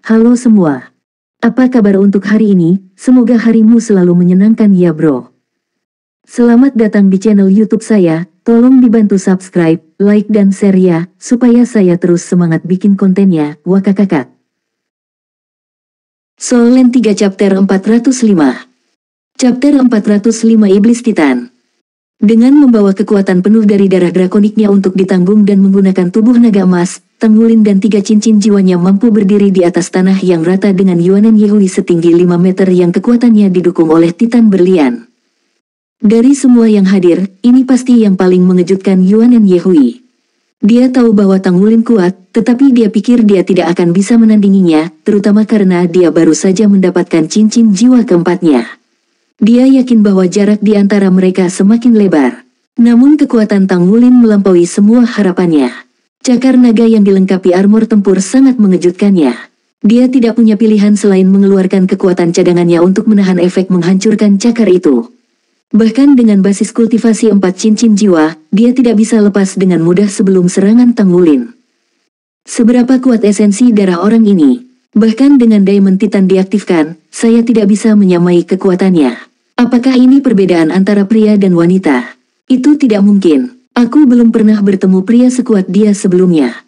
Halo semua. Apa kabar untuk hari ini? Semoga harimu selalu menyenangkan ya bro. Selamat datang di channel YouTube saya. Tolong dibantu subscribe, like dan share ya, supaya saya terus semangat bikin kontennya. Wakakakak. Soul Land 3 Chapter 405. Chapter 405 Iblis Titan. Dengan membawa kekuatan penuh dari darah drakoniknya untuk ditanggung dan menggunakan tubuh naga emas, Tang Wulin dan 3 cincin jiwanya mampu berdiri di atas tanah yang rata dengan Yuanan Yehui setinggi 5 meter yang kekuatannya didukung oleh Titan berlian. Dari semua yang hadir, ini pasti yang paling mengejutkan Yuanan Yehui. Dia tahu bahwa Tang Wulin kuat, tetapi dia pikir dia tidak akan bisa menandinginya, terutama karena dia baru saja mendapatkan cincin jiwa keempatnya. Dia yakin bahwa jarak di antara mereka semakin lebar. Namun kekuatan Tang Wulin melampaui semua harapannya. Cakar naga yang dilengkapi armor tempur sangat mengejutkannya. Dia tidak punya pilihan selain mengeluarkan kekuatan cadangannya untuk menahan efek menghancurkan cakar itu. Bahkan dengan basis kultivasi 4 cincin jiwa, dia tidak bisa lepas dengan mudah sebelum serangan Tang Wulin. Seberapa kuat esensi darah orang ini? Bahkan dengan Diamond Titan diaktifkan, saya tidak bisa menyamai kekuatannya. Apakah ini perbedaan antara pria dan wanita? Itu tidak mungkin. Aku belum pernah bertemu pria sekuat dia sebelumnya.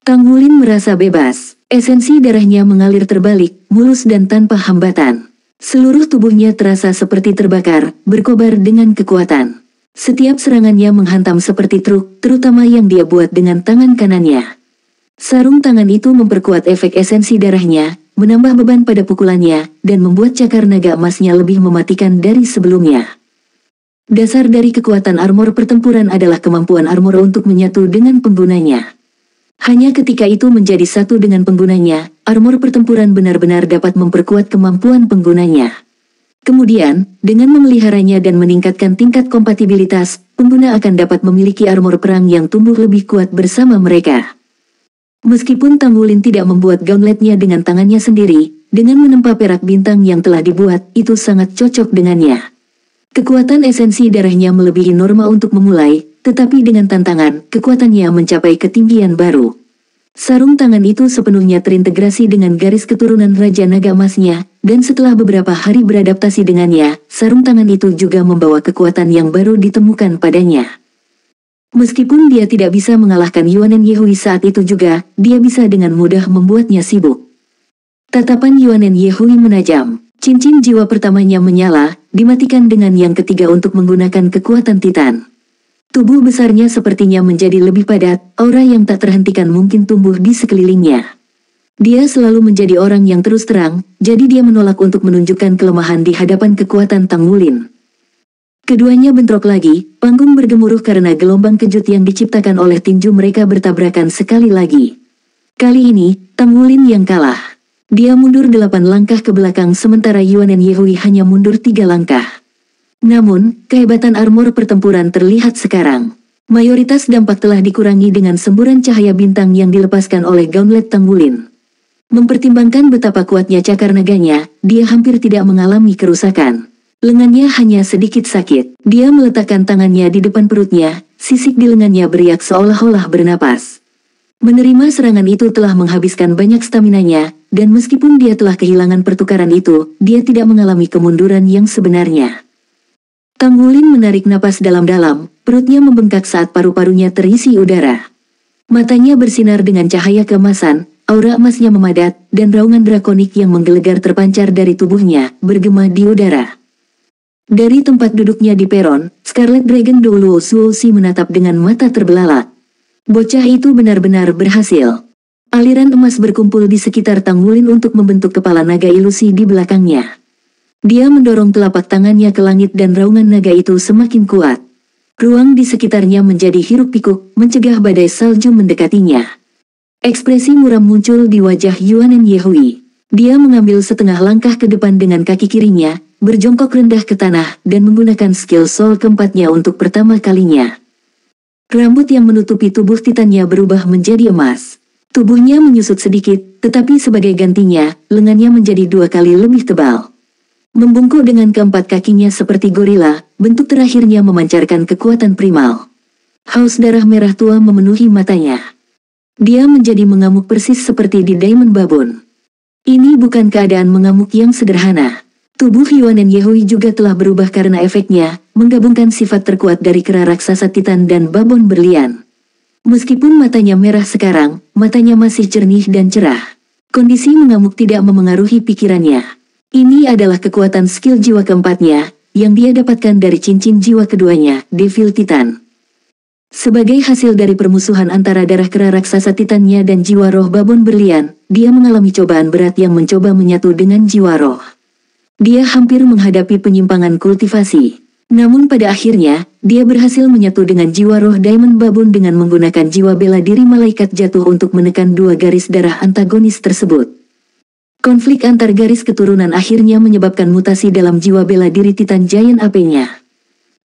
Tang Wulin merasa bebas. Esensi darahnya mengalir terbalik, mulus dan tanpa hambatan. Seluruh tubuhnya terasa seperti terbakar, berkobar dengan kekuatan. Setiap serangannya menghantam seperti truk, terutama yang dia buat dengan tangan kanannya. Sarung tangan itu memperkuat efek esensi darahnya, menambah beban pada pukulannya, dan membuat cakar naga emasnya lebih mematikan dari sebelumnya. Dasar dari kekuatan armor pertempuran adalah kemampuan armor untuk menyatu dengan penggunanya. Hanya ketika itu menjadi satu dengan penggunanya, armor pertempuran benar-benar dapat memperkuat kemampuan penggunanya. Kemudian, dengan memeliharanya dan meningkatkan tingkat kompatibilitas, pengguna akan dapat memiliki armor perang yang tumbuh lebih kuat bersama mereka. Meskipun Tang Wulin tidak membuat gauntletnya dengan tangannya sendiri, dengan menempa perak bintang yang telah dibuat, itu sangat cocok dengannya. Kekuatan esensi darahnya melebihi norma untuk memulai, tetapi dengan tantangan, kekuatannya mencapai ketinggian baru. Sarung tangan itu sepenuhnya terintegrasi dengan garis keturunan Raja Naga Emasnya, dan setelah beberapa hari beradaptasi dengannya, sarung tangan itu juga membawa kekuatan yang baru ditemukan padanya. Meskipun dia tidak bisa mengalahkan Yuanan Yehui saat itu juga, dia bisa dengan mudah membuatnya sibuk. Tatapan Yuanan Yehui menajam. Cincin jiwa pertamanya menyala, dimatikan dengan yang ketiga untuk menggunakan kekuatan Titan. Tubuh besarnya sepertinya menjadi lebih padat, aura yang tak terhentikan mungkin tumbuh di sekelilingnya. Dia selalu menjadi orang yang terus terang, jadi dia menolak untuk menunjukkan kelemahan di hadapan kekuatan Tang Wulin. Keduanya bentrok lagi, panggung bergemuruh karena gelombang kejut yang diciptakan oleh tinju mereka bertabrakan sekali lagi. Kali ini, Tang Wulin yang kalah. Dia mundur 8 langkah ke belakang sementara Yuanan Yehui hanya mundur 3 langkah. Namun, kehebatan armor pertempuran terlihat sekarang. Mayoritas dampak telah dikurangi dengan semburan cahaya bintang yang dilepaskan oleh gauntlet Tang Wulin. Mempertimbangkan betapa kuatnya cakar naganya, dia hampir tidak mengalami kerusakan. Lengannya hanya sedikit sakit. Dia meletakkan tangannya di depan perutnya, sisik di lengannya beriak seolah-olah bernapas. Menerima serangan itu telah menghabiskan banyak staminanya, dan meskipun dia telah kehilangan pertukaran itu, dia tidak mengalami kemunduran yang sebenarnya. Tang Wulin menarik napas dalam-dalam, perutnya membengkak saat paru-parunya terisi udara. Matanya bersinar dengan cahaya keemasan, aura emasnya memadat, dan raungan drakonik yang menggelegar terpancar dari tubuhnya, bergema di udara. Dari tempat duduknya di peron, Scarlet Dragon Douluo Zuoxi menatap dengan mata terbelalak. Bocah itu benar-benar berhasil. Aliran emas berkumpul di sekitar Tang Wulin untuk membentuk kepala naga ilusi di belakangnya. Dia mendorong telapak tangannya ke langit dan raungan naga itu semakin kuat. Ruang di sekitarnya menjadi hiruk-pikuk, mencegah badai salju mendekatinya. Ekspresi muram muncul di wajah Yuanan Yehui. Dia mengambil setengah langkah ke depan dengan kaki kirinya, berjongkok rendah ke tanah, dan menggunakan skill soul keempatnya untuk pertama kalinya. Rambut yang menutupi tubuh Titannya berubah menjadi emas. Tubuhnya menyusut sedikit, tetapi sebagai gantinya, lengannya menjadi 2 kali lebih tebal. Membungkuk dengan keempat kakinya seperti gorila, bentuk terakhirnya memancarkan kekuatan primal. Haus darah merah tua memenuhi matanya. Dia menjadi mengamuk persis seperti di Diamond Baboon. Ini bukan keadaan mengamuk yang sederhana. Tubuh Yuanen Yehui juga telah berubah karena efeknya, menggabungkan sifat terkuat dari kera raksasa Titan dan babon berlian. Meskipun matanya merah sekarang, matanya masih jernih dan cerah. Kondisi mengamuk tidak memengaruhi pikirannya. Ini adalah kekuatan skill jiwa keempatnya, yang dia dapatkan dari cincin jiwa keduanya, Devil Titan. Sebagai hasil dari permusuhan antara darah kera raksasa Titannya dan jiwa roh babon berlian, dia mengalami cobaan berat yang mencoba menyatu dengan jiwa roh. Dia hampir menghadapi penyimpangan kultivasi. Namun pada akhirnya, dia berhasil menyatu dengan jiwa roh Diamond Babon dengan menggunakan jiwa bela diri malaikat jatuh untuk menekan dua garis darah antagonis tersebut. Konflik antar garis keturunan akhirnya menyebabkan mutasi dalam jiwa bela diri Titan Giant AP-nya.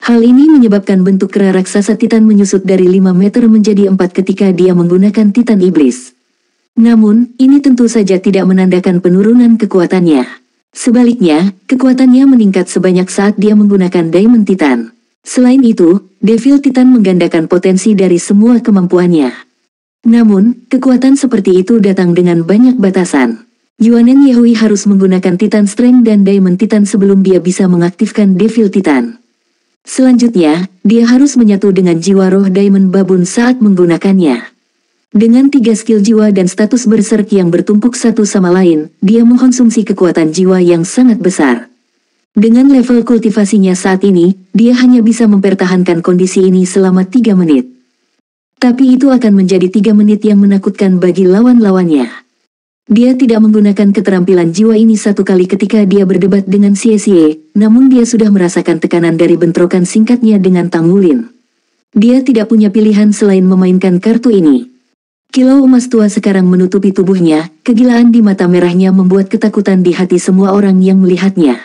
Hal ini menyebabkan bentuk kera raksasa Titan menyusut dari 5 meter menjadi 4 ketika dia menggunakan Titan Iblis. Namun, ini tentu saja tidak menandakan penurunan kekuatannya. Sebaliknya, kekuatannya meningkat sebanyak saat dia menggunakan Diamond Titan. Selain itu, Devil Titan menggandakan potensi dari semua kemampuannya. Namun, kekuatan seperti itu datang dengan banyak batasan. Yuanen Yehui harus menggunakan Titan Strength dan Diamond Titan sebelum dia bisa mengaktifkan Devil Titan. Selanjutnya, dia harus menyatu dengan jiwa roh Diamond Babon saat menggunakannya. Dengan 3 skill jiwa dan status berserk yang bertumpuk satu sama lain, dia mengkonsumsi kekuatan jiwa yang sangat besar. Dengan level kultivasinya saat ini, dia hanya bisa mempertahankan kondisi ini selama 3 menit. Tapi itu akan menjadi 3 menit yang menakutkan bagi lawan-lawannya. Dia tidak menggunakan keterampilan jiwa ini satu kali ketika dia berdebat dengan Xie, namun dia sudah merasakan tekanan dari bentrokan singkatnya dengan Tang Wulin. Dia tidak punya pilihan selain memainkan kartu ini. Kilau emas tua sekarang menutupi tubuhnya, kegilaan di mata merahnya membuat ketakutan di hati semua orang yang melihatnya.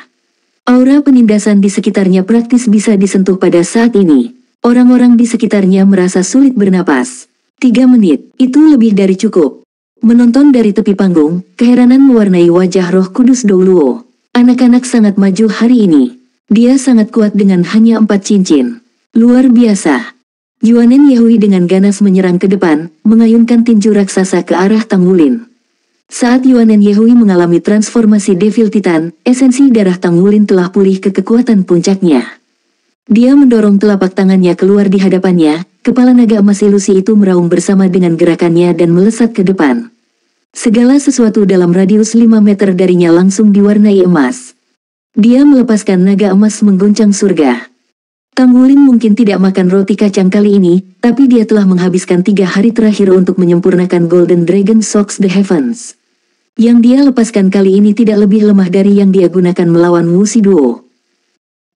Aura penindasan di sekitarnya praktis bisa disentuh pada saat ini. Orang-orang di sekitarnya merasa sulit bernapas. 3 menit, itu lebih dari cukup. Menonton dari tepi panggung, keheranan mewarnai wajah Roh Kudus Douluo. Anak-anak sangat maju hari ini. Dia sangat kuat dengan hanya 4 cincin. Luar biasa. Yuanen Yehui dengan ganas menyerang ke depan, mengayunkan tinju raksasa ke arah Tang Wulin. Saat Yuanen Yehui mengalami transformasi Devil Titan, esensi darah Tang Wulin telah pulih ke kekuatan puncaknya. Dia mendorong telapak tangannya keluar di hadapannya, kepala naga emas ilusi itu meraung bersama dengan gerakannya dan melesat ke depan. Segala sesuatu dalam radius 5 meter darinya langsung diwarnai emas. Dia melepaskan naga emas mengguncang surga. Tang Wulin mungkin tidak makan roti kacang kali ini, tapi dia telah menghabiskan 3 hari terakhir untuk menyempurnakan Golden Dragon Shocks the Heavens. Yang dia lepaskan kali ini tidak lebih lemah dari yang dia gunakan melawan Wu Shiduo.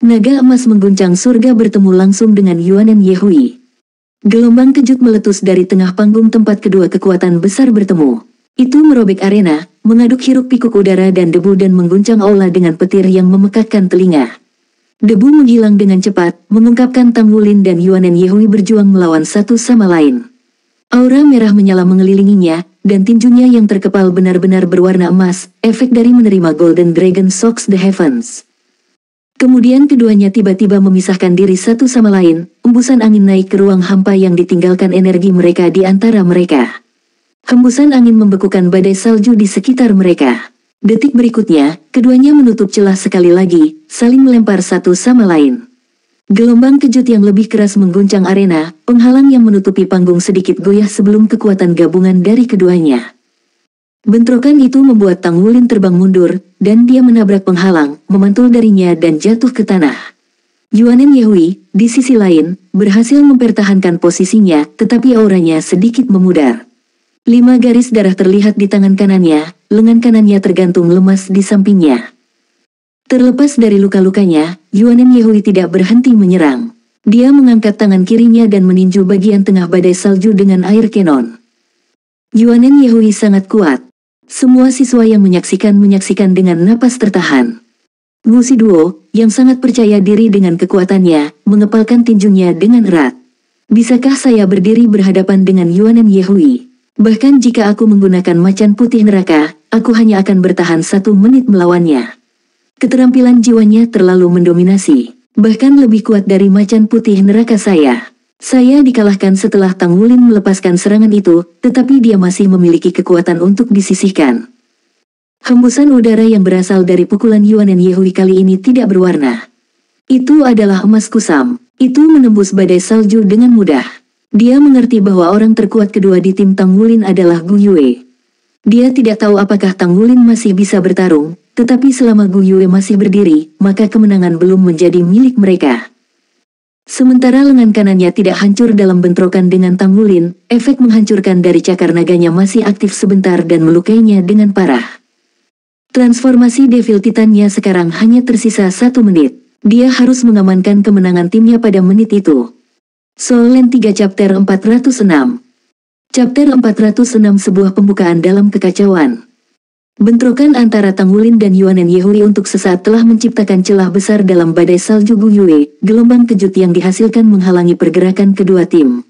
Naga emas mengguncang surga bertemu langsung dengan Yuanen Yehui. Gelombang kejut meletus dari tengah panggung tempat kedua kekuatan besar bertemu. Itu merobek arena, mengaduk hiruk-pikuk udara dan debu dan mengguncang aula dengan petir yang memekakkan telinga. Debu menghilang dengan cepat, mengungkapkan Tang Wulin dan Yuanen Yehui berjuang melawan satu sama lain. Aura merah menyala mengelilinginya, dan tinjunya yang terkepal benar-benar berwarna emas, efek dari menerima Golden Dragon Shocks the Heavens. Kemudian keduanya tiba-tiba memisahkan diri satu sama lain, embusan angin naik ke ruang hampa yang ditinggalkan energi mereka di antara mereka. Hembusan angin membekukan badai salju di sekitar mereka. Detik berikutnya, keduanya menutup celah sekali lagi, saling melempar satu sama lain. Gelombang kejut yang lebih keras mengguncang arena, penghalang yang menutupi panggung sedikit goyah sebelum kekuatan gabungan dari keduanya. Bentrokan itu membuat Tang Wulin terbang mundur, dan dia menabrak penghalang, memantul darinya dan jatuh ke tanah. Yuanen Yehui, di sisi lain, berhasil mempertahankan posisinya, tetapi auranya sedikit memudar. 5 garis darah terlihat di tangan kanannya, lengan kanannya tergantung lemas di sampingnya. Terlepas dari luka-lukanya, Yuanen Yehui tidak berhenti menyerang. Dia mengangkat tangan kirinya dan meninju bagian tengah badai salju dengan air kenon. Yuanen Yehui sangat kuat. Semua siswa yang menyaksikan dengan napas tertahan. Wu Shiduo, yang sangat percaya diri dengan kekuatannya, mengepalkan tinjunya dengan erat. Bisakah saya berdiri berhadapan dengan Yuanen Yehui? Bahkan jika aku menggunakan macan putih neraka, aku hanya akan bertahan 1 menit melawannya. Keterampilan jiwanya terlalu mendominasi, bahkan lebih kuat dari macan putih neraka saya. Saya dikalahkan setelah Tang Wulin melepaskan serangan itu, tetapi dia masih memiliki kekuatan untuk disisihkan. Hembusan udara yang berasal dari pukulan Yuanen Yehui kali ini tidak berwarna. Itu adalah emas kusam. Itu menembus badai salju dengan mudah. Dia mengerti bahwa orang terkuat kedua di tim Tang Wulin adalah Gu Yue. Dia tidak tahu apakah Tang Wulin masih bisa bertarung, tetapi selama Gu Yue masih berdiri, maka kemenangan belum menjadi milik mereka. Sementara lengan kanannya tidak hancur dalam bentrokan dengan Tang Wulin, efek menghancurkan dari cakar naganya masih aktif sebentar dan melukainya dengan parah. Transformasi Devil Titannya sekarang hanya tersisa 1 menit. Dia harus mengamankan kemenangan timnya pada menit itu. Soul Land 3 Chapter 406. Chapter 406 sebuah pembukaan dalam kekacauan. Bentrokan antara Tang Wulin dan Yuanen Yehui untuk sesaat telah menciptakan celah besar dalam badai salju Gu Yue, gelombang kejut yang dihasilkan menghalangi pergerakan kedua tim.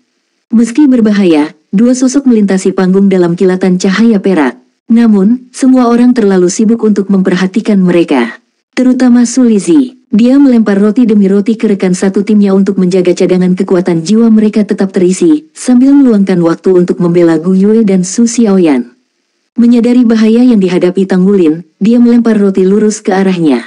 Meski berbahaya, dua sosok melintasi panggung dalam kilatan cahaya perak. Namun, semua orang terlalu sibuk untuk memperhatikan mereka. Terutama Su Lizzie. Dia melempar roti demi roti ke rekan satu timnya untuk menjaga cadangan kekuatan jiwa mereka tetap terisi, sambil meluangkan waktu untuk membela Gu Yue dan Su Xiaoyan. Menyadari bahaya yang dihadapi Tang Wulin, dia melempar roti lurus ke arahnya.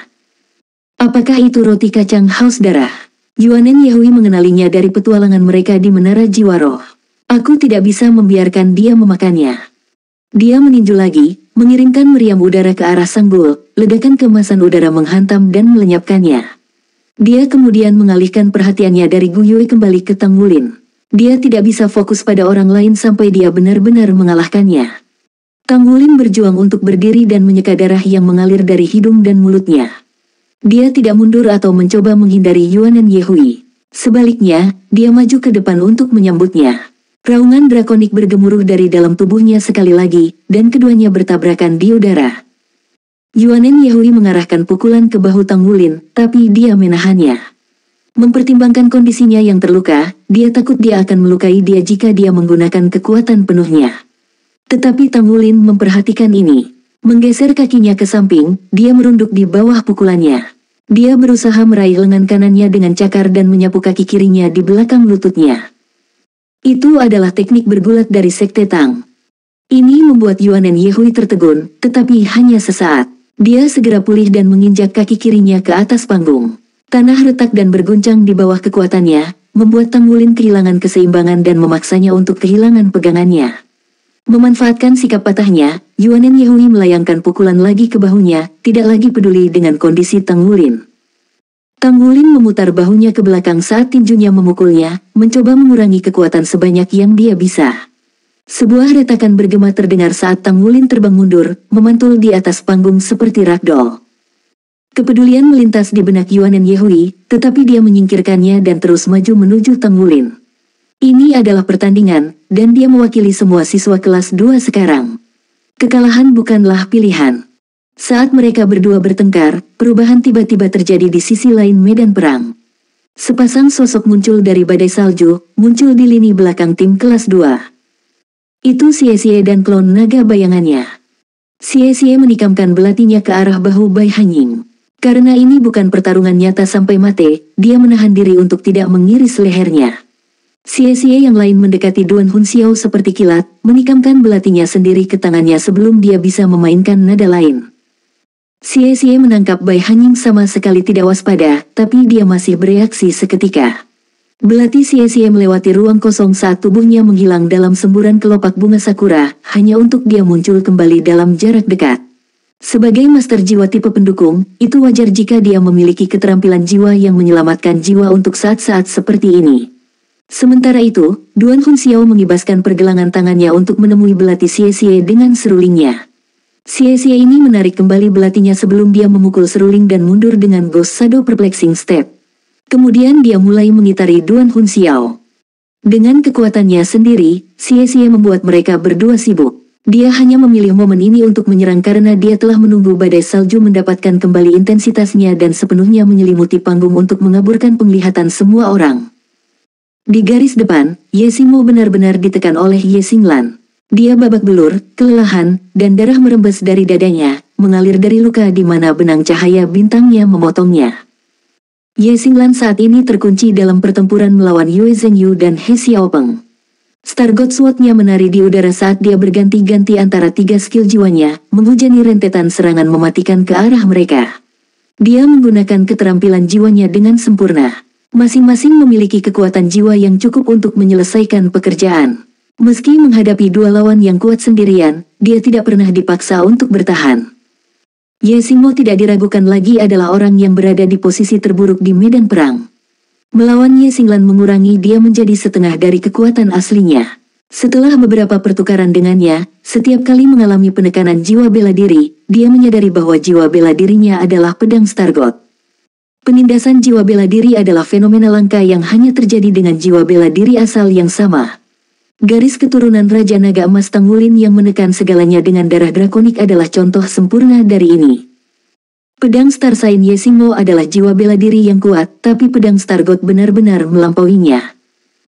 Apakah itu roti kacang haus darah? Yuanen Yehui mengenalinya dari petualangan mereka di Menara Jiwa Roh. Aku tidak bisa membiarkan dia memakannya. Dia meninju lagi, mengirimkan meriam udara ke arah Sanggul, ledakan kemasan udara menghantam dan melenyapkannya. Dia kemudian mengalihkan perhatiannya dari Gu Yue kembali ke Tang Wulin. Dia tidak bisa fokus pada orang lain sampai dia benar-benar mengalahkannya. Tang Wulin berjuang untuk berdiri dan menyeka darah yang mengalir dari hidung dan mulutnya. Dia tidak mundur atau mencoba menghindari Yuanen Yehui. Sebaliknya, dia maju ke depan untuk menyambutnya. Raungan drakonik bergemuruh dari dalam tubuhnya sekali lagi, dan keduanya bertabrakan di udara. Yuanen Yehui mengarahkan pukulan ke bahu Tang Wulin, tapi dia menahannya. Mempertimbangkan kondisinya yang terluka, dia takut dia akan melukai dia jika dia menggunakan kekuatan penuhnya. Tetapi Tang Wulin memperhatikan ini. Menggeser kakinya ke samping, dia merunduk di bawah pukulannya. Dia berusaha meraih lengan kanannya dengan cakar dan menyapu kaki kirinya di belakang lututnya. Itu adalah teknik bergulat dari Sekte Tang. Ini membuat Yuanen Yehui tertegun, tetapi hanya sesaat. Dia segera pulih dan menginjak kaki kirinya ke atas panggung. Tanah retak dan berguncang di bawah kekuatannya, membuat Tang Wulin kehilangan keseimbangan dan memaksanya untuk kehilangan pegangannya. Memanfaatkan sikap patahnya, Yuanen Yehui melayangkan pukulan lagi ke bahunya, tidak lagi peduli dengan kondisi Tang Wulin. Tang Wulin memutar bahunya ke belakang saat tinjunya memukulnya, mencoba mengurangi kekuatan sebanyak yang dia bisa. Sebuah retakan bergema terdengar saat Tang Wulin terbang mundur, memantul di atas panggung seperti ragdoll. Kepedulian melintas di benak Yuanen Yehui, tetapi dia menyingkirkannya dan terus maju menuju Tang Wulin. Ini adalah pertandingan, dan dia mewakili semua siswa kelas 2 sekarang. Kekalahan bukanlah pilihan. Saat mereka berdua bertengkar, perubahan tiba-tiba terjadi di sisi lain medan perang. Sepasang sosok muncul dari badai salju, muncul di lini belakang tim kelas 2. Itu Xie dan klon naga bayangannya. Xie menikamkan belatinya ke arah bahu Bai Hanying. Karena ini bukan pertarungan nyata sampai mati, dia menahan diri untuk tidak mengiris lehernya. Xie yang lain mendekati Duan Hunxiao seperti kilat, menikamkan belatinya sendiri ke tangannya sebelum dia bisa memainkan nada lain. Xie menangkap Bai Hanying sama sekali tidak waspada, tapi dia masih bereaksi seketika. Belati Xie melewati ruang kosong saat tubuhnya menghilang dalam semburan kelopak bunga sakura, hanya untuk dia muncul kembali dalam jarak dekat. Sebagai master jiwa tipe pendukung, itu wajar jika dia memiliki keterampilan jiwa yang menyelamatkan jiwa untuk saat-saat seperti ini. Sementara itu, Duan Hunxiao mengibaskan pergelangan tangannya untuk menemui belati Xie dengan serulingnya. Xie ini menarik kembali belatinya sebelum dia memukul seruling dan mundur dengan Ghost Shadow Perplexing Step. Kemudian dia mulai mengitari Duan Hunxiao. Dengan kekuatannya sendiri, Xie membuat mereka berdua sibuk. Dia hanya memilih momen ini untuk menyerang karena dia telah menunggu badai salju mendapatkan kembali intensitasnya dan sepenuhnya menyelimuti panggung untuk mengaburkan penglihatan semua orang. Di garis depan, Ye Xingmo benar-benar ditekan oleh Ye Xinglan. Dia babak belur, kelelahan, dan darah merembes dari dadanya, mengalir dari luka di mana benang cahaya bintangnya memotongnya. Ye Xinglan saat ini terkunci dalam pertempuran melawan Yue Zhengyu dan He Xiaopeng. Star God Sword-nya menari di udara saat dia berganti-ganti antara 3 skill jiwanya, menghujani rentetan serangan mematikan ke arah mereka. Dia menggunakan keterampilan jiwanya dengan sempurna. Masing-masing memiliki kekuatan jiwa yang cukup untuk menyelesaikan pekerjaan. Meski menghadapi dua lawan yang kuat sendirian, dia tidak pernah dipaksa untuk bertahan. Ye Xingmo tidak diragukan lagi adalah orang yang berada di posisi terburuk di medan perang. Melawan Ye Xinglan mengurangi dia menjadi setengah dari kekuatan aslinya. Setelah beberapa pertukaran dengannya, setiap kali mengalami penekanan jiwa bela diri, dia menyadari bahwa jiwa bela dirinya adalah pedang Star God. Penindasan jiwa bela diri adalah fenomena langka yang hanya terjadi dengan jiwa bela diri asal yang sama. Garis keturunan Raja Naga Emas Tanggulin yang menekan segalanya dengan darah drakonik adalah contoh sempurna dari ini. Pedang Star Sign Ye Xingmo adalah jiwa bela diri yang kuat, tapi pedang Star God benar-benar melampauinya.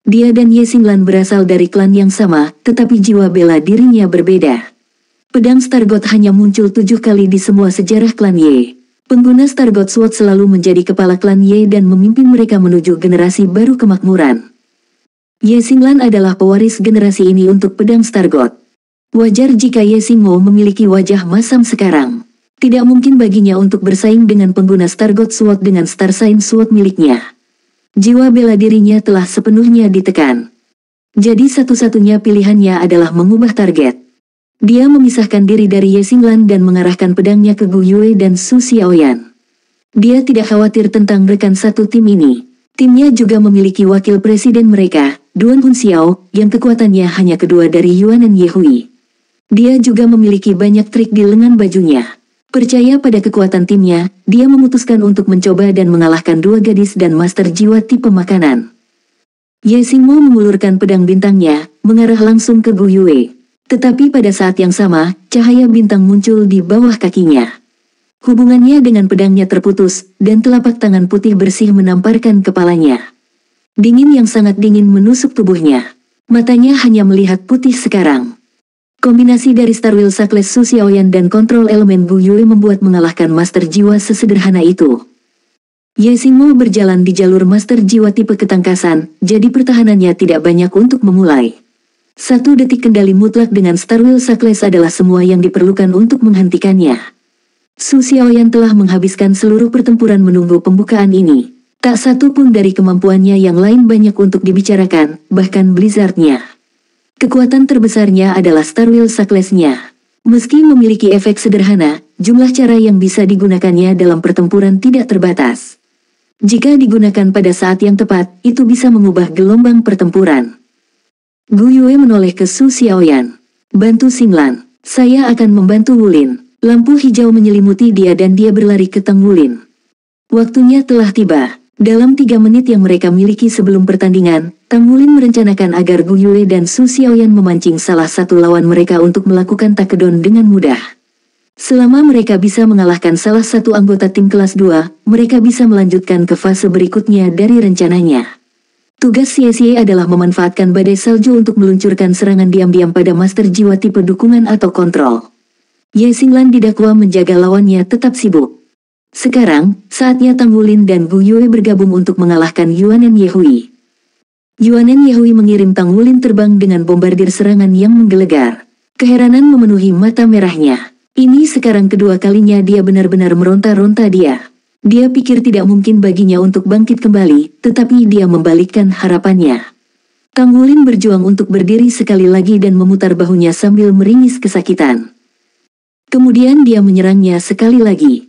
Dia dan Ye Xinglan berasal dari klan yang sama, tetapi jiwa bela dirinya berbeda. Pedang Star God hanya muncul 7 kali di semua sejarah klan Ye. Pengguna Star God Sword selalu menjadi kepala klan Ye dan memimpin mereka menuju generasi baru kemakmuran. Ye Xinglan adalah pewaris generasi ini untuk pedang Star God. Wajar jika Ye Xingmo memiliki wajah masam sekarang. Tidak mungkin baginya untuk bersaing dengan pengguna Star God Sword dengan Star Sign Sword miliknya. Jiwa bela dirinya telah sepenuhnya ditekan. Jadi satu-satunya pilihannya adalah mengubah target. Dia memisahkan diri dari Ye Xinglan dan mengarahkan pedangnya ke Gu Yue dan Su Xiaoyan. Dia tidak khawatir tentang rekan satu tim ini. Timnya juga memiliki wakil presiden mereka, Duan Hunxiao, yang kekuatannya hanya kedua dari Yuan dan Yehui. Dia juga memiliki banyak trik di lengan bajunya. Percaya pada kekuatan timnya, dia memutuskan untuk mencoba dan mengalahkan dua gadis dan master jiwa tipe makanan. Ye Xingmo mengulurkan pedang bintangnya, mengarah langsung ke Gu Yue. Tetapi pada saat yang sama, cahaya bintang muncul di bawah kakinya. Hubungannya dengan pedangnya terputus, dan telapak tangan putih bersih menamparkan kepalanya. Dingin yang sangat dingin menusuk tubuhnya. Matanya hanya melihat putih sekarang. Kombinasi dari Star Will Sackless Su Xiaoyan dan kontrol elemen Gu Yue membuat mengalahkan master jiwa sesederhana itu. Ye Xingmo berjalan di jalur master jiwa tipe ketangkasan, jadi pertahanannya tidak banyak untuk memulai. 1 detik kendali mutlak dengan Star Will Sackless adalah semua yang diperlukan untuk menghentikannya. Su Xiaoyan telah menghabiskan seluruh pertempuran menunggu pembukaan ini. Tak satu pun dari kemampuannya yang lain banyak untuk dibicarakan, bahkan Blizzard-nya. Kekuatan terbesarnya adalah Star Will Sackless-nya. Meski memiliki efek sederhana, jumlah cara yang bisa digunakannya dalam pertempuran tidak terbatas. Jika digunakan pada saat yang tepat, itu bisa mengubah gelombang pertempuran. Gu Yue menoleh ke Su Xiaoyan. Bantu Xinglan. Saya akan membantu Wulin. Lampu hijau menyelimuti dia dan dia berlari ke Tang Wulin. Waktunya telah tiba. Dalam 3 menit yang mereka miliki sebelum pertandingan, Tang Wulin merencanakan agar Gu Yue dan Su Xiaoyan memancing salah satu lawan mereka untuk melakukan takedon dengan mudah. Selama mereka bisa mengalahkan salah satu anggota tim kelas 2, mereka bisa melanjutkan ke fase berikutnya dari rencananya. Tugas Xie adalah memanfaatkan badai salju untuk meluncurkan serangan diam-diam pada master jiwa tipe dukungan atau kontrol. Ye Xinglan didakwa menjaga lawannya tetap sibuk. Sekarang, saatnya Tang Wulin dan Gu Yue bergabung untuk mengalahkan Yuan dan Yehui. Yuan dan Yehui mengirim Tang Wulin terbang dengan bombardir serangan yang menggelegar. Keheranan memenuhi mata merahnya. Ini sekarang kedua kalinya dia benar-benar meronta-ronta dia. Dia pikir tidak mungkin baginya untuk bangkit kembali, tetapi dia membalikkan harapannya. Tang Wulin berjuang untuk berdiri sekali lagi dan memutar bahunya sambil meringis kesakitan. Kemudian dia menyerangnya sekali lagi.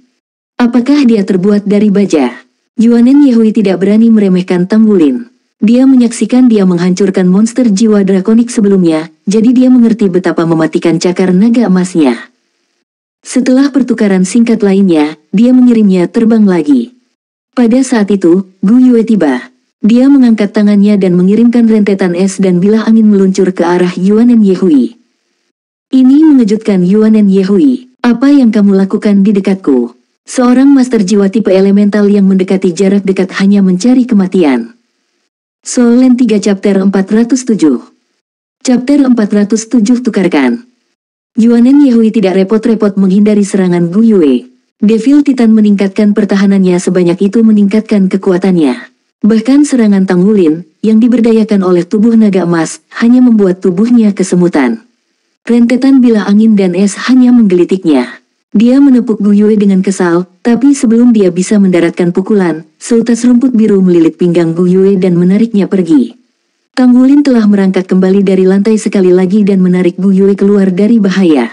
Apakah dia terbuat dari baja? Yuan dan Yehui tidak berani meremehkan Tang Wulin. Dia menyaksikan dia menghancurkan monster jiwa drakonik sebelumnya, jadi dia mengerti betapa mematikan cakar naga emasnya. Setelah pertukaran singkat lainnya, dia mengirimnya terbang lagi. Pada saat itu, Gu Yue tiba. Dia mengangkat tangannya dan mengirimkan rentetan es dan bilah angin meluncur ke arah Yuan dan Yehui. Ini mengejutkan Yuan dan Yehui. Apa yang kamu lakukan di dekatku? Seorang master jiwa tipe elemental yang mendekati jarak dekat hanya mencari kematian. Soul Land 3 Chapter 407. Chapter 407 tukarkan. Yuan dan Yehui tidak repot-repot menghindari serangan Gu Yue. Devil Titan meningkatkan pertahanannya sebanyak itu meningkatkan kekuatannya. Bahkan serangan Tang Wulin, yang diberdayakan oleh tubuh naga emas, hanya membuat tubuhnya kesemutan. Rentetan bilah angin dan es hanya menggelitiknya. Dia menepuk Gu Yue dengan kesal, tapi sebelum dia bisa mendaratkan pukulan, seutas rumput biru melilit pinggang Gu Yue dan menariknya pergi. Tang Wulin telah merangkak kembali dari lantai sekali lagi dan menarik Gu Yue keluar dari bahaya.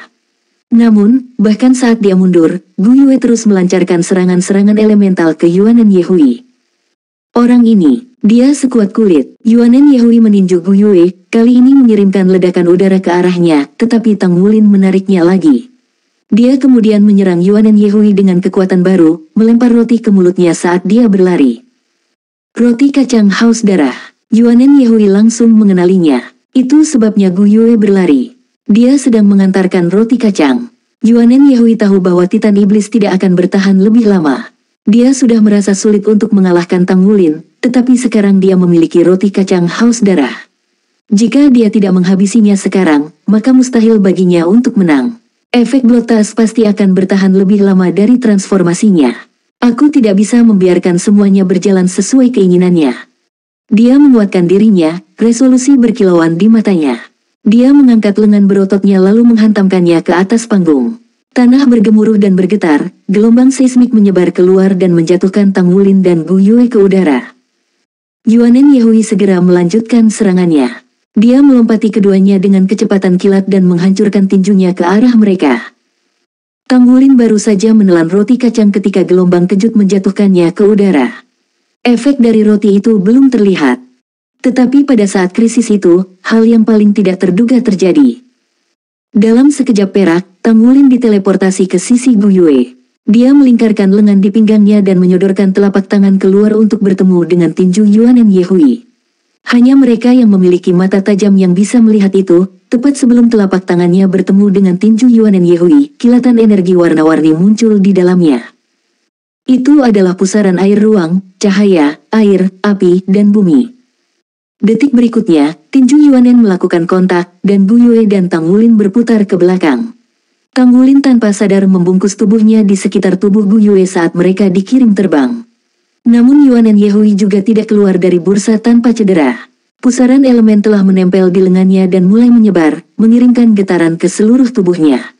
Namun, bahkan saat dia mundur, Gu Yue terus melancarkan serangan-serangan elemental ke Yuanen Yehui. Orang ini, dia sekuat kulit. Yuanen Yehui meninju Gu Yue, kali ini mengirimkan ledakan udara ke arahnya, tetapi Tang Wulin menariknya lagi. Dia kemudian menyerang Yuanen Yehui dengan kekuatan baru, melempar roti ke mulutnya saat dia berlari. Roti kacang haus darah. Yuanen Yehui langsung mengenalinya. Itu sebabnya Gu Yue berlari. Dia sedang mengantarkan roti kacang. Yuanen Yehui tahu bahwa Titan Iblis tidak akan bertahan lebih lama. Dia sudah merasa sulit untuk mengalahkan Tang Wulin, tetapi sekarang dia memiliki roti kacang haus darah. Jika dia tidak menghabisinya sekarang, maka mustahil baginya untuk menang. Efek blotas pasti akan bertahan lebih lama dari transformasinya. Aku tidak bisa membiarkan semuanya berjalan sesuai keinginannya. Dia menguatkan dirinya, resolusi berkilauan di matanya. Dia mengangkat lengan berototnya lalu menghantamkannya ke atas panggung. Tanah bergemuruh dan bergetar, gelombang seismik menyebar keluar dan menjatuhkan Tang Wulin dan Gu Yue ke udara. Yuanen Yehui segera melanjutkan serangannya. Dia melompati keduanya dengan kecepatan kilat dan menghancurkan tinjunya ke arah mereka. Tang Wulin baru saja menelan roti kacang ketika gelombang kejut menjatuhkannya ke udara. Efek dari roti itu belum terlihat. Tetapi pada saat krisis itu, hal yang paling tidak terduga terjadi. Dalam sekejap perak, Tang Wulin diteleportasi ke sisi Gu Yue. Dia melingkarkan lengan di pinggangnya dan menyodorkan telapak tangan keluar untuk bertemu dengan tinju Yuanen Yehui. Hanya mereka yang memiliki mata tajam yang bisa melihat itu. Tepat sebelum telapak tangannya bertemu dengan tinju Yuanen Yehui, kilatan energi warna-warni muncul di dalamnya. Itu adalah pusaran air ruang, cahaya, air, api, dan bumi. Detik berikutnya, tinju Yuanen melakukan kontak, dan Gu Yue dan Tang Wulin berputar ke belakang. Tang Wulin tanpa sadar membungkus tubuhnya di sekitar tubuh Gu Yue saat mereka dikirim terbang. Namun Yuanen Yehui juga tidak keluar dari bursa tanpa cedera. Pusaran elemen telah menempel di lengannya dan mulai menyebar, mengirimkan getaran ke seluruh tubuhnya.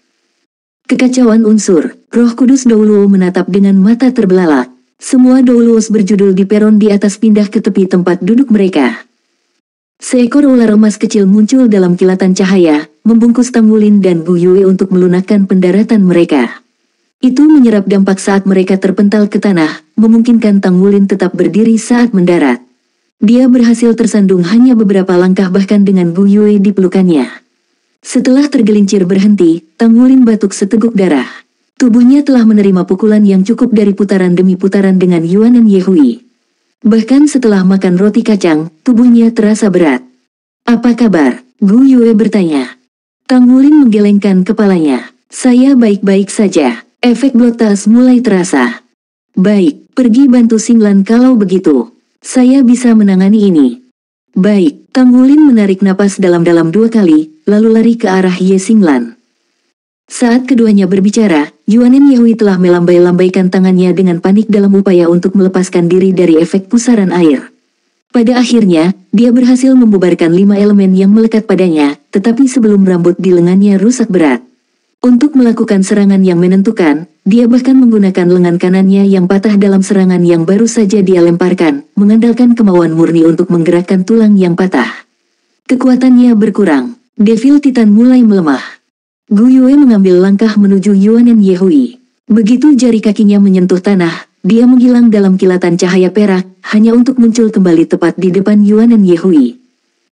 Kekacauan unsur, Roh Kudus Douluo menatap dengan mata terbelalak. Semua Douluos berjudul di peron di atas pindah ke tepi tempat duduk mereka. Seekor ular emas kecil muncul dalam kilatan cahaya, membungkus Tang Wulin dan Gu Yue untuk melunakkan pendaratan mereka. Itu menyerap dampak saat mereka terpental ke tanah, memungkinkan Tang Wulin tetap berdiri saat mendarat. Dia berhasil tersandung hanya beberapa langkah bahkan dengan Gu Yue di pelukannya. Setelah tergelincir berhenti, Tang Wulin batuk seteguk darah. Tubuhnya telah menerima pukulan yang cukup dari putaran demi putaran dengan Yuanen Yehui. Bahkan setelah makan roti kacang, tubuhnya terasa berat. "Apa kabar?" Gu Yue bertanya. Tang Wulin menggelengkan kepalanya. "Saya baik-baik saja." Efek blotas mulai terasa. "Baik, pergi bantu Xinglan kalau begitu. Saya bisa menangani ini." "Baik." Tang Wulin menarik napas dalam-dalam 2 kali, lalu lari ke arah Ye Xinglan. Saat keduanya berbicara, Yuanen Yehui telah melambai-lambaikan tangannya dengan panik dalam upaya untuk melepaskan diri dari efek pusaran air. Pada akhirnya, dia berhasil membubarkan 5 elemen yang melekat padanya, tetapi sebelum rambut di lengannya rusak berat. Untuk melakukan serangan yang menentukan, dia bahkan menggunakan lengan kanannya yang patah dalam serangan yang baru saja dia lemparkan, mengandalkan kemauan murni untuk menggerakkan tulang yang patah. Kekuatannya berkurang. Devil Titan mulai melemah. Gu Yue mengambil langkah menuju Yuanen Yehui. Begitu jari kakinya menyentuh tanah, dia menghilang dalam kilatan cahaya perak, hanya untuk muncul kembali tepat di depan Yuanen Yehui.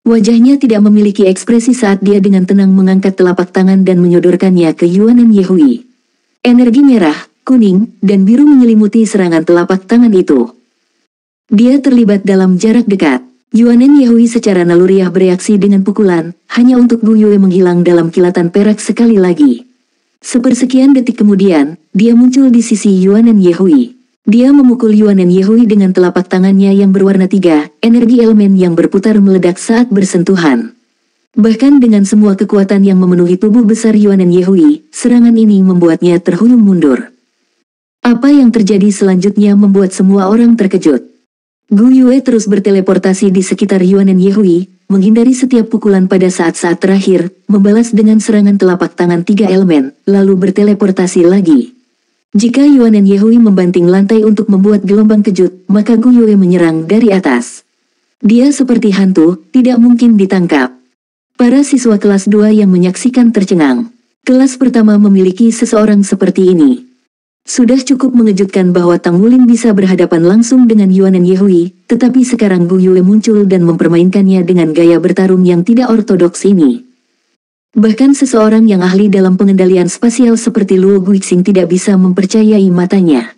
Wajahnya tidak memiliki ekspresi saat dia dengan tenang mengangkat telapak tangan dan menyodorkannya ke Yuanen Yehui. Energi merah, kuning, dan biru menyelimuti serangan telapak tangan itu. Dia terlibat dalam jarak dekat. Yuanen Yehui secara naluriah bereaksi dengan pukulan, hanya untuk Gu Yue menghilang dalam kilatan perak sekali lagi. Sepersekian detik kemudian, dia muncul di sisi Yuanen Yehui. Dia memukul Yuanen Yehui dengan telapak tangannya yang berwarna 3, energi elemen yang berputar meledak saat bersentuhan. Bahkan dengan semua kekuatan yang memenuhi tubuh besar Yuanen Yehui, serangan ini membuatnya terhuyung mundur. Apa yang terjadi selanjutnya membuat semua orang terkejut. Gu Yue terus berteleportasi di sekitar Yuanen Yehui, menghindari setiap pukulan pada saat-saat terakhir, membalas dengan serangan telapak tangan 3 elemen, lalu berteleportasi lagi. Jika Yuanen Yehui membanting lantai untuk membuat gelombang kejut, maka Gu Yue menyerang dari atas. Dia seperti hantu, tidak mungkin ditangkap. Para siswa kelas 2 yang menyaksikan tercengang. Kelas pertama memiliki seseorang seperti ini. Sudah cukup mengejutkan bahwa Tang Wulin bisa berhadapan langsung dengan Yuanen Yehui, tetapi sekarang Gu Yue muncul dan mempermainkannya dengan gaya bertarung yang tidak ortodoks ini. Bahkan seseorang yang ahli dalam pengendalian spasial seperti Luo Guixing tidak bisa mempercayai matanya.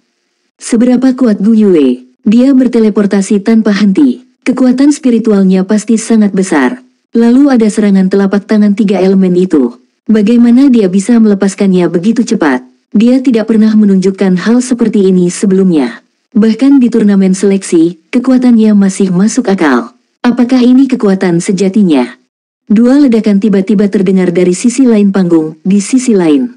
Seberapa kuat Gu Yue? Dia berteleportasi tanpa henti. Kekuatan spiritualnya pasti sangat besar. Lalu ada serangan telapak tangan 3 elemen itu. Bagaimana dia bisa melepaskannya begitu cepat? Dia tidak pernah menunjukkan hal seperti ini sebelumnya. Bahkan di turnamen seleksi, kekuatannya masih masuk akal. Apakah ini kekuatan sejatinya? 2 ledakan tiba-tiba terdengar dari sisi lain panggung, di sisi lain.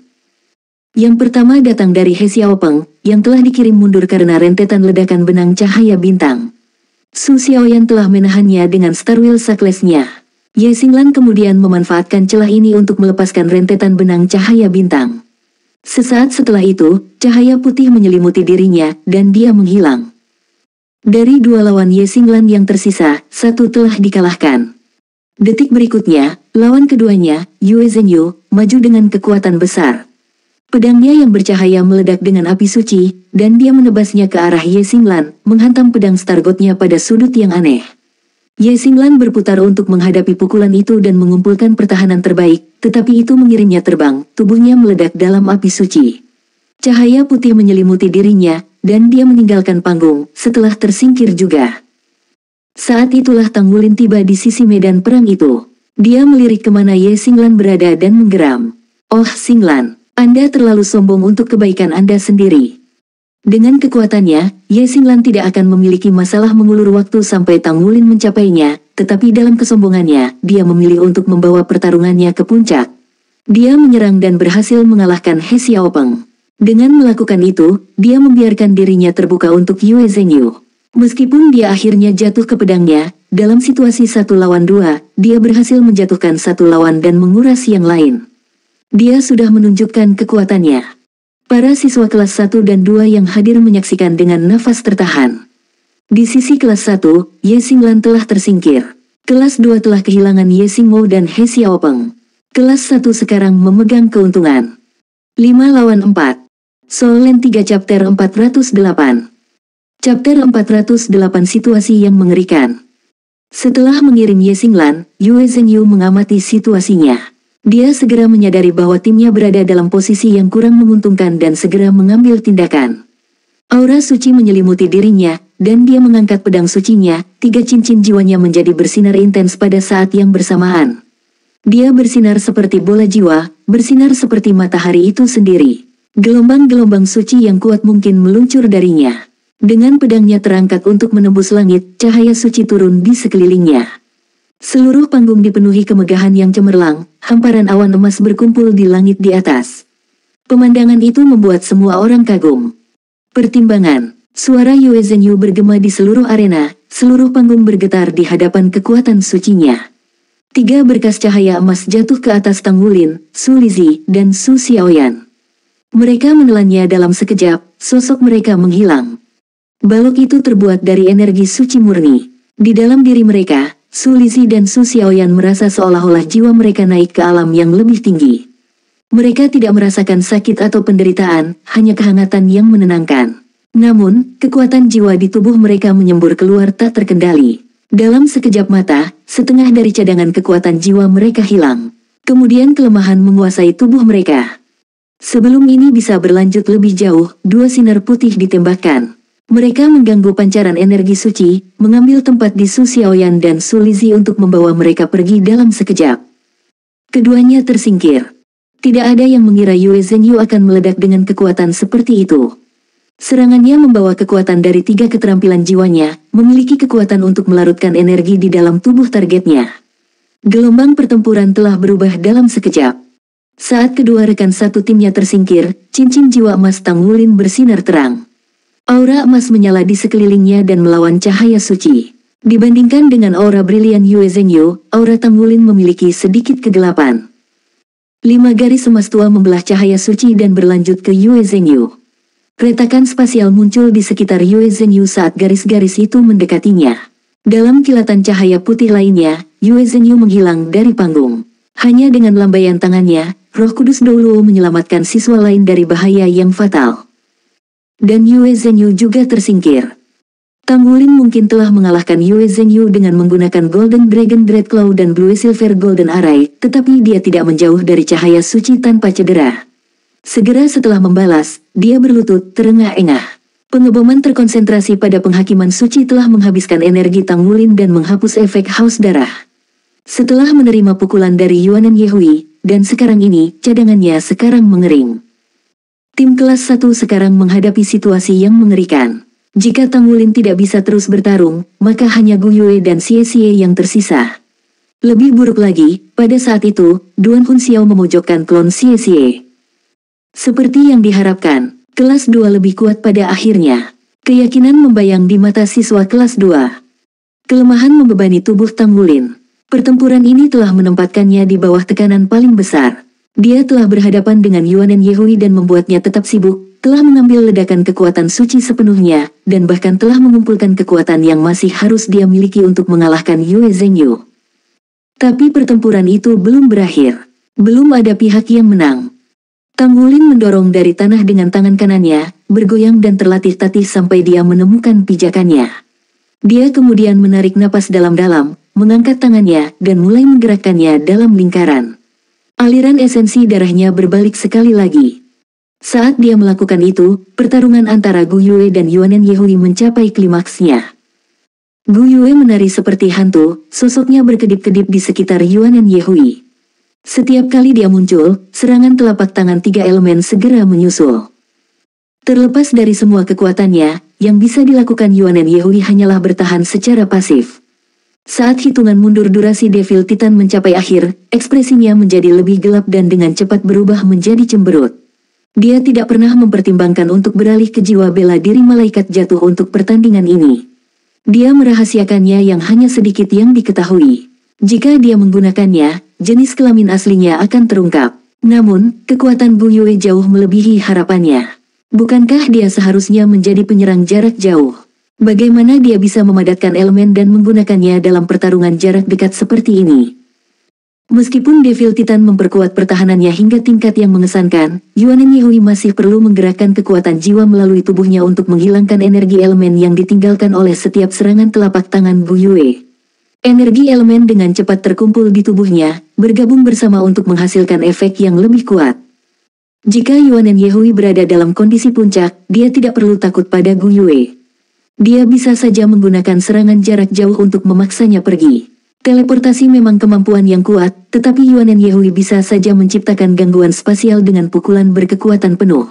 Yang pertama datang dari He Xiaopeng, yang telah dikirim mundur karena rentetan ledakan benang cahaya bintang. Su Xiaoyan telah menahannya dengan Star Wheel Sackless-nya. Ye Xinglan kemudian memanfaatkan celah ini untuk melepaskan rentetan benang cahaya bintang. Sesaat setelah itu, cahaya putih menyelimuti dirinya, dan dia menghilang. Dari 2 lawan Ye Xinglan yang tersisa, 1 telah dikalahkan. Detik berikutnya, lawan keduanya, Yue Zhenyu, maju dengan kekuatan besar. Pedangnya yang bercahaya meledak dengan api suci, dan dia menebasnya ke arah Ye Xinglan, menghantam pedang Stargotnya pada sudut yang aneh. Ye Xinglan berputar untuk menghadapi pukulan itu dan mengumpulkan pertahanan terbaik, tetapi itu mengirimnya terbang, tubuhnya meledak dalam api suci. Cahaya putih menyelimuti dirinya, dan dia meninggalkan panggung, setelah tersingkir juga. Saat itulah Tang Wulin tiba di sisi medan perang itu. Dia melirik kemana Ye Xinglan berada dan menggeram. "Oh Xinglan, Anda terlalu sombong untuk kebaikan Anda sendiri." Dengan kekuatannya, Ye Xinglan tidak akan memiliki masalah mengulur waktu sampai Tang Wulin mencapainya, tetapi dalam kesombongannya, dia memilih untuk membawa pertarungannya ke puncak. Dia menyerang dan berhasil mengalahkan He Xiaopeng. Dengan melakukan itu, dia membiarkan dirinya terbuka untuk Yue Zhenyu. Meskipun dia akhirnya jatuh ke pedangnya, dalam situasi 1 lawan 2, dia berhasil menjatuhkan 1 lawan dan menguras yang lain. Dia sudah menunjukkan kekuatannya. Para siswa kelas 1 dan 2 yang hadir menyaksikan dengan nafas tertahan. Di sisi kelas 1, Ye Xinglan telah tersingkir. Kelas 2 telah kehilangan Ye Xingmo dan He Xiaopeng. Kelas 1 sekarang memegang keuntungan. 5 lawan 4. Soul Land 3 Chapter 408. Chapter 408 Situasi yang mengerikan. Setelah mengirim Ye Xinglan, Yue Zhenyu mengamati situasinya. Dia segera menyadari bahwa timnya berada dalam posisi yang kurang menguntungkan dan segera mengambil tindakan. Aura suci menyelimuti dirinya, dan dia mengangkat pedang sucinya, 3 cincin jiwanya menjadi bersinar intens pada saat yang bersamaan. Dia bersinar seperti bola jiwa, bersinar seperti matahari itu sendiri. Gelombang-gelombang suci yang kuat mungkin meluncur darinya. Dengan pedangnya terangkat untuk menembus langit, cahaya suci turun di sekelilingnya. Seluruh panggung dipenuhi kemegahan yang cemerlang, hamparan awan emas berkumpul di langit di atas. Pemandangan itu membuat semua orang kagum. Pertimbangan, suara Yue Zhenyu bergema di seluruh arena, seluruh panggung bergetar di hadapan kekuatan sucinya. 3 berkas cahaya emas jatuh ke atas Tang Wulin, Su Lizhi, dan Su Xiaoyan. Mereka menelannya dalam sekejap, sosok mereka menghilang. Balok itu terbuat dari energi suci murni. Di dalam diri mereka, Su Lizhi dan Su Xiaoyan merasa seolah-olah jiwa mereka naik ke alam yang lebih tinggi. Mereka tidak merasakan sakit atau penderitaan, hanya kehangatan yang menenangkan. Namun, kekuatan jiwa di tubuh mereka menyembur keluar tak terkendali. Dalam sekejap mata, setengah dari cadangan kekuatan jiwa mereka hilang. Kemudian kelemahan menguasai tubuh mereka. Sebelum ini bisa berlanjut lebih jauh, 2 sinar putih ditembakkan. Mereka mengganggu pancaran energi suci, mengambil tempat di Su Xiaoyan dan Su Lizhi untuk membawa mereka pergi dalam sekejap. Keduanya tersingkir. Tidak ada yang mengira Yue Zhenyu akan meledak dengan kekuatan seperti itu. Serangannya membawa kekuatan dari 3 keterampilan jiwanya, memiliki kekuatan untuk melarutkan energi di dalam tubuh targetnya. Gelombang pertempuran telah berubah dalam sekejap. Saat kedua rekan satu timnya tersingkir, cincin jiwa emas Tang Wulin bersinar terang. Aura emas menyala di sekelilingnya dan melawan cahaya suci. Dibandingkan dengan aura brilian Yue Zhengyu, aura Tang Wulin memiliki sedikit kegelapan. 5 garis emas tua membelah cahaya suci dan berlanjut ke Yue Zhengyu. Retakan spasial muncul di sekitar Yue Zhengyu saat garis-garis itu mendekatinya. Dalam kilatan cahaya putih lainnya, Yue Zhengyu menghilang dari panggung. Hanya dengan lambaian tangannya, Roh Kudus Douluo menyelamatkan siswa lain dari bahaya yang fatal. Dan Yue Zhengyu juga tersingkir. Tang Wulin mungkin telah mengalahkan Yue Zhengyu dengan menggunakan Golden Dragon Dreadclaw dan Blue Silver Golden Array, tetapi dia tidak menjauh dari cahaya suci tanpa cedera. Segera setelah membalas, dia berlutut terengah-engah. Pengeboman terkonsentrasi pada penghakiman suci telah menghabiskan energi Tang Wulin dan menghapus efek haus darah. Setelah menerima pukulan dari Yuanen Yehui, dan sekarang ini, cadangannya sekarang mengering. Tim kelas 1 sekarang menghadapi situasi yang mengerikan. Jika Tang Wulin tidak bisa terus bertarung, maka hanya Gu Yue dan Xie Xie yang tersisa. Lebih buruk lagi, pada saat itu, Duan Hunxiao memojokkan klon Xie Xie. Seperti yang diharapkan, kelas 2 lebih kuat pada akhirnya. Keyakinan membayang di mata siswa kelas 2. Kelemahan membebani tubuh Tang Wulin. Pertempuran ini telah menempatkannya di bawah tekanan paling besar. Dia telah berhadapan dengan Yuanen Yehui dan membuatnya tetap sibuk, telah mengambil ledakan kekuatan suci sepenuhnya, dan bahkan telah mengumpulkan kekuatan yang masih harus dia miliki untuk mengalahkan Yue Zhengyu. Tapi pertempuran itu belum berakhir. Belum ada pihak yang menang. Tang Wulin mendorong dari tanah dengan tangan kanannya, bergoyang dan terlatih-tatih sampai dia menemukan pijakannya. Dia kemudian menarik napas dalam-dalam, mengangkat tangannya, dan mulai menggerakkannya dalam lingkaran. Aliran esensi darahnya berbalik sekali lagi. Saat dia melakukan itu, pertarungan antara Gu Yue dan Yuanen Yehui mencapai klimaksnya. Gu Yue menari seperti hantu, sosoknya berkedip-kedip di sekitar Yuanen Yehui. Setiap kali dia muncul, serangan telapak tangan 3 elemen segera menyusul. Terlepas dari semua kekuatannya, yang bisa dilakukan Yuanen Yehui hanyalah bertahan secara pasif. Saat hitungan mundur durasi Devil Titan mencapai akhir, ekspresinya menjadi lebih gelap dan dengan cepat berubah menjadi cemberut. Dia tidak pernah mempertimbangkan untuk beralih ke jiwa bela diri malaikat jatuh untuk pertandingan ini. Dia merahasiakannya yang hanya sedikit yang diketahui. Jika dia menggunakannya, jenis kelamin aslinya akan terungkap. Namun, kekuatan Gu Yue jauh melebihi harapannya. Bukankah dia seharusnya menjadi penyerang jarak jauh? Bagaimana dia bisa memadatkan elemen dan menggunakannya dalam pertarungan jarak dekat seperti ini? Meskipun Devil Titan memperkuat pertahanannya hingga tingkat yang mengesankan, Yuanen Yehui masih perlu menggerakkan kekuatan jiwa melalui tubuhnya untuk menghilangkan energi elemen yang ditinggalkan oleh setiap serangan telapak tangan Gu Yue. Energi elemen dengan cepat terkumpul di tubuhnya, bergabung bersama untuk menghasilkan efek yang lebih kuat. Jika Yuanen Yehui berada dalam kondisi puncak, dia tidak perlu takut pada Gu Yue. Dia bisa saja menggunakan serangan jarak jauh untuk memaksanya pergi. Teleportasi memang kemampuan yang kuat, tetapi Yuanen Yehui bisa saja menciptakan gangguan spasial dengan pukulan berkekuatan penuh.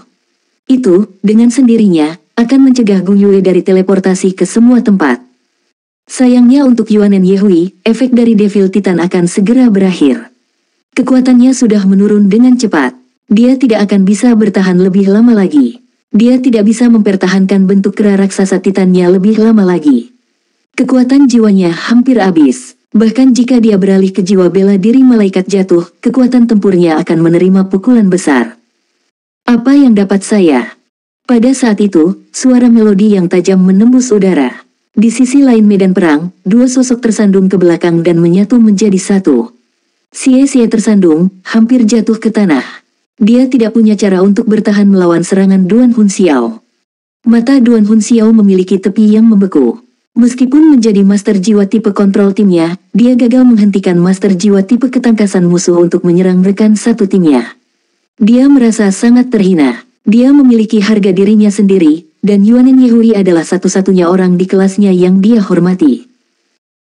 Itu, dengan sendirinya, akan mencegah Gu Yue dari teleportasi ke semua tempat. Sayangnya untuk Yuanen Yehui, efek dari Devil Titan akan segera berakhir. Kekuatannya sudah menurun dengan cepat. Dia tidak akan bisa bertahan lebih lama lagi. Dia tidak bisa mempertahankan bentuk kera raksasa Titannya lebih lama lagi. Kekuatan jiwanya hampir habis. Bahkan jika dia beralih ke jiwa bela diri malaikat jatuh, kekuatan tempurnya akan menerima pukulan besar. Apa yang dapat saya? Pada saat itu, suara melodi yang tajam menembus udara. Di sisi lain medan perang, 2 sosok tersandung ke belakang dan menyatu menjadi satu. Xie Xie tersandung, hampir jatuh ke tanah. Dia tidak punya cara untuk bertahan melawan serangan Duan Hunxiao. Mata Duan Hunxiao memiliki tepi yang membeku. Meskipun menjadi master jiwa tipe kontrol timnya, dia gagal menghentikan master jiwa tipe ketangkasan musuh untuk menyerang rekan satu timnya. Dia merasa sangat terhina. Dia memiliki harga dirinya sendiri, dan Yuanen Yehui adalah satu-satunya orang di kelasnya yang dia hormati.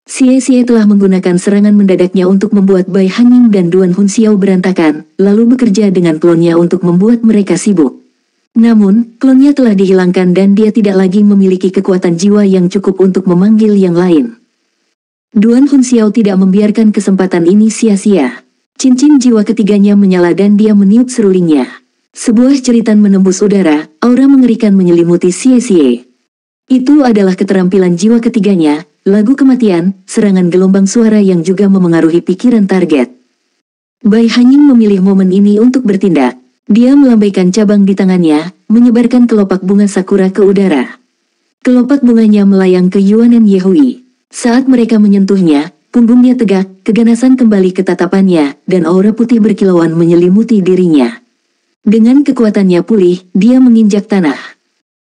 Xie Xie telah menggunakan serangan mendadaknya untuk membuat Bai Hanying dan Duan Hunxiao berantakan, lalu bekerja dengan klonnya untuk membuat mereka sibuk. Namun, klonnya telah dihilangkan dan dia tidak lagi memiliki kekuatan jiwa yang cukup untuk memanggil yang lain. Duan Hunxiao tidak membiarkan kesempatan ini sia-sia. Cincin jiwa ketiganya menyala dan dia meniup serulingnya. Sebuah jeritan menembus udara, aura mengerikan menyelimuti Xie Xie. Itu adalah keterampilan jiwa ketiganya, lagu kematian, serangan gelombang suara yang juga memengaruhi pikiran target. Bai Hanying memilih momen ini untuk bertindak. Dia melambaikan cabang di tangannya, menyebarkan kelopak bunga sakura ke udara. Kelopak bunganya melayang ke Yuanen Yehui. Saat mereka menyentuhnya, punggungnya tegak, keganasan kembali ke tatapannya, dan aura putih berkilauan menyelimuti dirinya. Dengan kekuatannya pulih, dia menginjak tanah.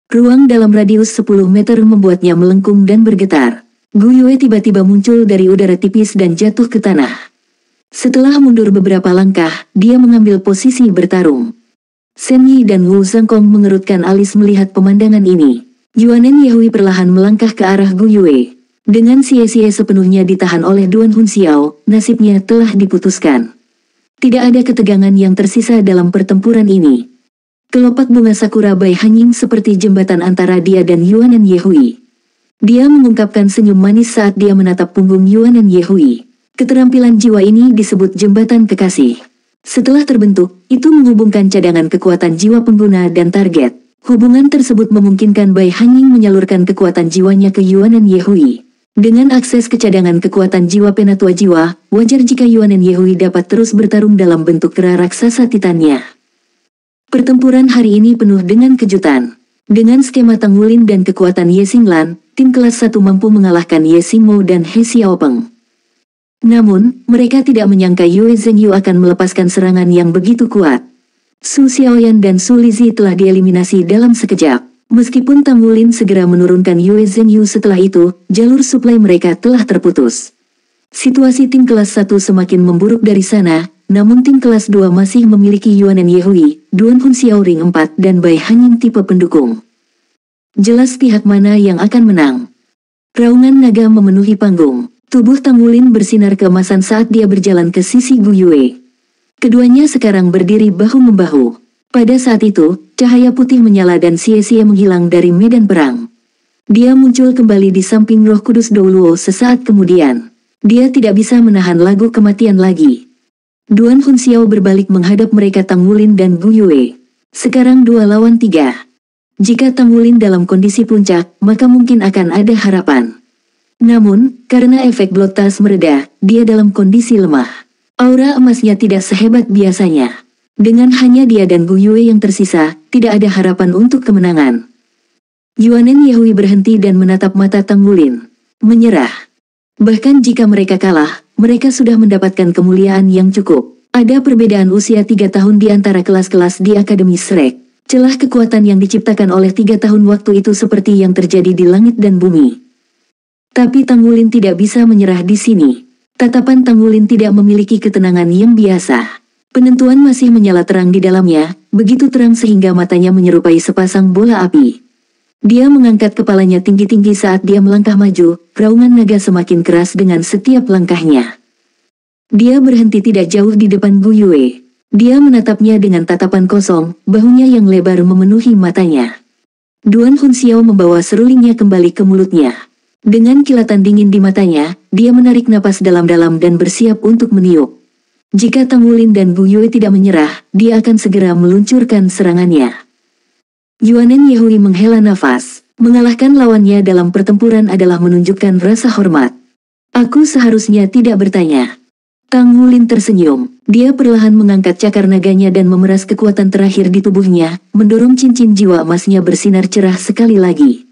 Ruang dalam radius 10 meter membuatnya melengkung dan bergetar. Gu Yue tiba-tiba muncul dari udara tipis dan jatuh ke tanah. Setelah mundur beberapa langkah, dia mengambil posisi bertarung. Shen Yi dan Wu Zhangkong mengerutkan alis melihat pemandangan ini. Yuanen Yehui perlahan melangkah ke arah Gu Yue. Dengan sia-sia sepenuhnya ditahan oleh Duan Hunxiao, nasibnya telah diputuskan. Tidak ada ketegangan yang tersisa dalam pertempuran ini. Kelopak bunga sakura Bai Hanying seperti jembatan antara dia dan Yuanen Yehui. Dia mengungkapkan senyum manis saat dia menatap punggung Yuanen Yehui. Keterampilan jiwa ini disebut jembatan kekasih. Setelah terbentuk, itu menghubungkan cadangan kekuatan jiwa pengguna dan target. Hubungan tersebut memungkinkan Bai Hanying menyalurkan kekuatan jiwanya ke Yuanen Yehui. Dengan akses ke cadangan kekuatan jiwa penatua jiwa, wajar jika Yuanen Yehui dapat terus bertarung dalam bentuk kera raksasa titannya. Pertempuran hari ini penuh dengan kejutan. Dengan skema Tang Wulin dan kekuatan Ye Xinglan, tim kelas 1 mampu mengalahkan Ye Xingmo dan He Xiaopeng. Namun, mereka tidak menyangka Yue Zhengyu akan melepaskan serangan yang begitu kuat. Su Xiaoyan dan Su Lizhi telah dieliminasi dalam sekejap. Meskipun Tang Wulin segera menurunkan Yue Zhengyu setelah itu, jalur suplai mereka telah terputus. Situasi tim kelas 1 semakin memburuk dari sana, namun tim kelas 2 masih memiliki Yuanen Yehui, Duan Hunxiao ring 4 dan Bai Hanying tipe pendukung. Jelas pihak mana yang akan menang. Raungan naga memenuhi panggung. Tubuh Tang Wulin bersinar keemasan saat dia berjalan ke sisi Gu Yue. Keduanya sekarang berdiri bahu-membahu. Pada saat itu, cahaya putih menyala dan sia-sia menghilang dari medan perang. Dia muncul kembali di samping Roh Kudus Douluo sesaat kemudian. Dia tidak bisa menahan lagu kematian lagi. Duan Hunxiao berbalik menghadap mereka Tang Wulin dan Gu Yue. Sekarang 2 lawan 3. Jika Tang Wulin dalam kondisi puncak, maka mungkin akan ada harapan. Namun, karena efek blotas mereda, dia dalam kondisi lemah. Aura emasnya tidak sehebat biasanya. Dengan hanya dia dan Gu Yue yang tersisa, tidak ada harapan untuk kemenangan. Yuanen Yehui berhenti dan menatap mata Tang Wulin. Menyerah. Bahkan jika mereka kalah, mereka sudah mendapatkan kemuliaan yang cukup. Ada perbedaan usia 3 tahun di antara kelas-kelas di Akademi Shrek. Celah kekuatan yang diciptakan oleh 3 tahun waktu itu seperti yang terjadi di langit dan bumi. Tapi Tang Wulin tidak bisa menyerah di sini. Tatapan Tang Wulin tidak memiliki ketenangan yang biasa. Penentuan masih menyala terang di dalamnya, begitu terang sehingga matanya menyerupai sepasang bola api. Dia mengangkat kepalanya tinggi-tinggi saat dia melangkah maju, raungan naga semakin keras dengan setiap langkahnya. Dia berhenti tidak jauh di depan Gu Yue. Dia menatapnya dengan tatapan kosong, bahunya yang lebar memenuhi matanya. Duan Hunxiao membawa serulingnya kembali ke mulutnya. Dengan kilatan dingin di matanya, dia menarik napas dalam-dalam dan bersiap untuk meniup. Jika Tang Wulin dan Gu Yue tidak menyerah, dia akan segera meluncurkan serangannya. Yuanen Yehui menghela nafas. Mengalahkan lawannya dalam pertempuran adalah menunjukkan rasa hormat. Aku seharusnya tidak bertanya. Tang Wulin tersenyum. Dia perlahan mengangkat cakar naganya dan memeras kekuatan terakhir di tubuhnya, mendorong cincin jiwa emasnya bersinar cerah sekali lagi.